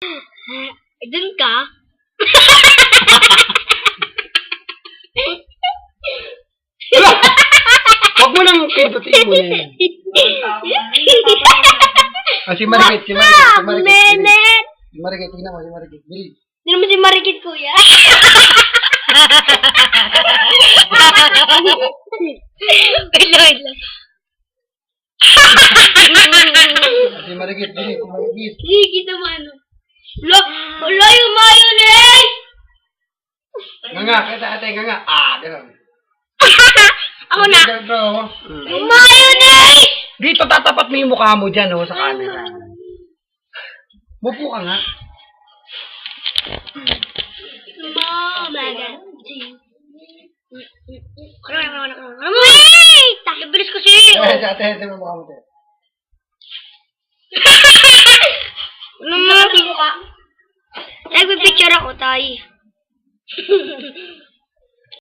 Dun ka? Huwag mo nang pindutin mo na yan. Si Marikit, si Marikit. Menet! Si Marikit, tingnan mo, si Marikit. Bili. Hindi naman si Marikit, kuya. Wait lang. Si Marikit, bili, si Marikit. Sige naman. Wala yung mayonnaise! Nga, kaya ate, nga. Gano'n. Ako na. Ganito, oh. Yung mayonnaise! Dito, tatapat mo yung mukha mo dyan, sa camera. Mupo ka nga. Wait! Nabilis ko siya. Ate, mo mukha mo, te. Ano mga ka? Nagpipicture ako, tay.